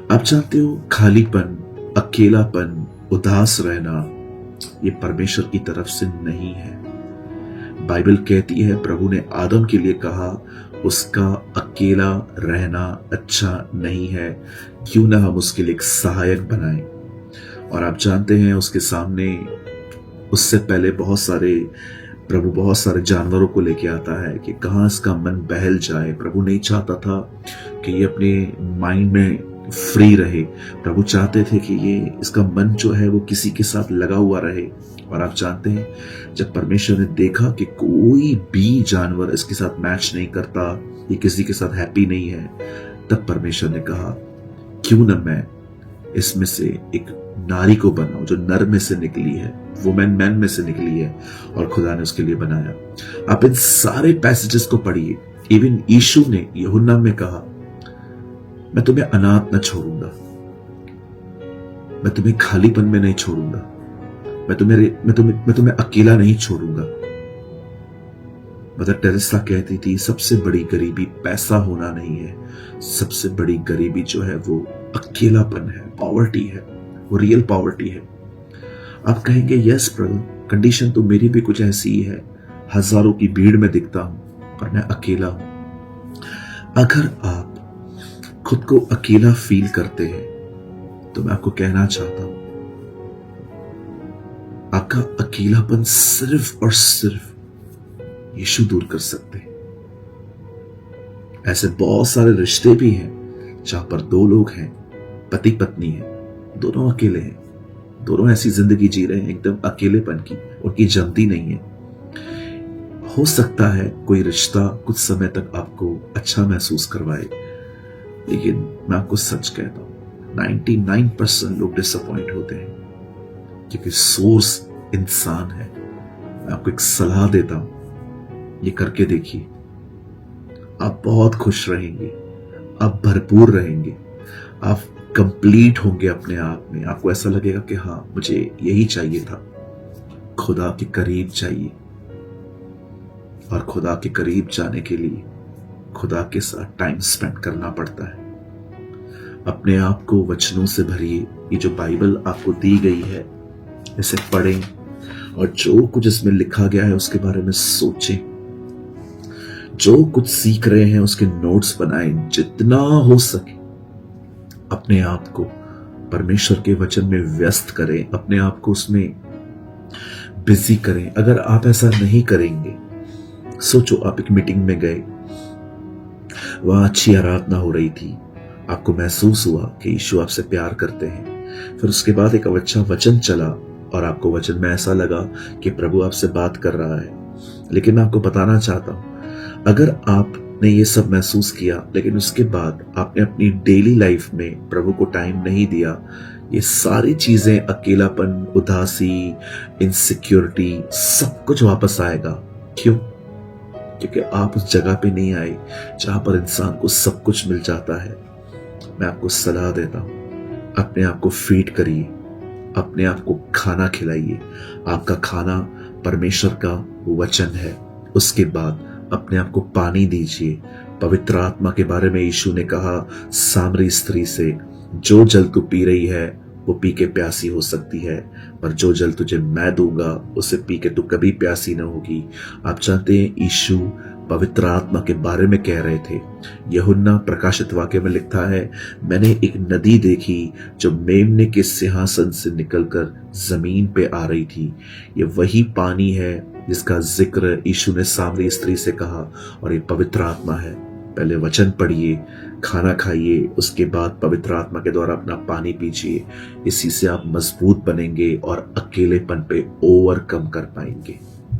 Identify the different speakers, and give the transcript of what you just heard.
Speaker 1: आप जानते हो, खालीपन, अकेलापन, उदास रहना, ये परमेश्वर की तरफ से नहीं है। बाइबल कहती है प्रभु ने आदम के लिए कहा उसका अकेला रहना अच्छा नहीं है, क्यों ना हम उसके लिए एक सहायक बनाएं। और आप जानते हैं उसके सामने उससे पहले प्रभु बहुत सारे जानवरों को लेके आता है कि कहाँ इसका मन बहल जाए। प्रभु नहीं चाहता था कि ये अपने माइंड में फ्री रहे। प्रभु चाहते थे कि ये इसका मन जो है वो किसी के साथ लगा हुआ रहे। और आप जानते हैं जब परमेश्वर ने देखा कि कोई भी जानवर इसके साथ मैच नहीं करता, ये किसी के साथ हैप्पी नहीं है, तब परमेश्वर ने कहा क्यों न मैं इसमें से एक नारी को बनाऊं जो नर में से निकली है, वुमेन मैन में से निकली है, और खुदा ने उसके लिए बनाया। आप इन सारे पैसेजेस को पढ़िए। इवन यीशु ने यूहन्ना में कहा मैं तुम्हें अनाथ न छोड़ूंगा, मैं तुम्हें खालीपन में नहीं छोड़ूंगा, मैं तुम्हें अकेला नहीं छोड़ूंगा। मदर टेरेसा कहती थी सबसे बड़ी गरीबी पैसा होना नहीं है, सबसे बड़ी गरीबी जो है वो अकेलापन है, पॉवर्टी है, वो रियल पॉवर्टी है। आप कहेंगे यस प्रभु, कंडीशन तो मेरी भी कुछ ऐसी ही है, हजारों की भीड़ में दिखता हूं पर मैं अकेला हूं। अगर आप खुद को अकेला फील करते हैं तो मैं आपको कहना चाहता हूं आपका अकेलापन सिर्फ और सिर्फ यीशु दूर कर सकते हैं। ऐसे बहुत सारे रिश्ते भी हैं जहां पर दो लोग हैं, पति पत्नी है, दोनों अकेले हैं, दोनों ऐसी जिंदगी जी रहे हैं एकदम अकेलेपन की, उनकी जमती नहीं है। हो सकता है कोई रिश्ता कुछ समय तक आपको अच्छा महसूस करवाए, लेकिन मैं आपको सच कहता हूं 99% लोग डिसअपॉइंट होते हैं क्योंकि सोर्स इंसान है। मैं आपको एक सलाह देता हूं, ये करके देखिए, आप बहुत खुश रहेंगे, आप भरपूर रहेंगे, आप कंप्लीट होंगे अपने आप में। आपको ऐसा लगेगा कि हाँ मुझे यही चाहिए था, खुदा के करीब चाहिए। और खुदा के करीब जाने के लिए खुदा के साथ टाइम स्पेंड करना पड़ता है। अपने आप को वचनों से भरिए, ये जो बाइबल आपको दी गई है इसे पढ़ें और जो कुछ इसमें लिखा गया है उसके बारे में सोचें। जो कुछ सीख रहे हैं उसके नोट्स बनाएं, जितना हो सके अपने आप को परमेश्वर के वचन में व्यस्त करें, अपने आप को उसमें बिजी करें। अगर आप ऐसा नहीं करेंगे, सोचो आप एक मीटिंग में गए, वहां अच्छी आराधना हो रही थी, आपको महसूस हुआ कि यीशु आपसे प्यार करते हैं, फिर उसके बाद एक अच्छा वचन चला और आपको वचन में ऐसा लगा कि प्रभु आपसे बात कर रहा है। लेकिन मैं आपको बताना चाहता हूं, अगर आपने ये सब महसूस किया लेकिन उसके बाद आपने अपनी डेली लाइफ में प्रभु को टाइम नहीं दिया, ये सारी चीजें, अकेलापन, उदासी, इनसिक्योरिटी, सब कुछ वापस आएगा। क्यों? क्योंकि आप उस जगह पे नहीं आए जहां पर इंसान को सब कुछ मिल जाता है। मैं आपको सलाह देता हूं, अपने आप को फीड करिए, अपने आप को खाना खिलाइए। आपका खाना परमेश्वर का वचन है। उसके बाद अपने आप को पानी दीजिए। पवित्र आत्मा के बारे में यीशु ने कहा सामरी स्त्री से, जो जल तू पी रही है वो पी के प्यासी हो सकती है, पर जो जल तुझे मैं दूंगा उसे पी के तू कभी प्यासी न होगी। आप जानते हैं यीशु पवित्र आत्मा के बारे में कह रहे थे। यूहन्ना प्रकाशित वाक्य में लिखता है, मैंने एक नदी देखी जो मेमने के सिंहासन से निकलकर जमीन पे आ रही थी। ये वही पानी है जिसका जिक्र यीशु ने सामरी स्त्री से कहा, और ये पवित्र आत्मा है। पहले वचन पढ़िए, खाना खाइए, उसके बाद पवित्र आत्मा के द्वारा अपना पानी पीजिए। इसी से आप मजबूत बनेंगे और अकेलेपन पे ओवरकम कर पाएंगे।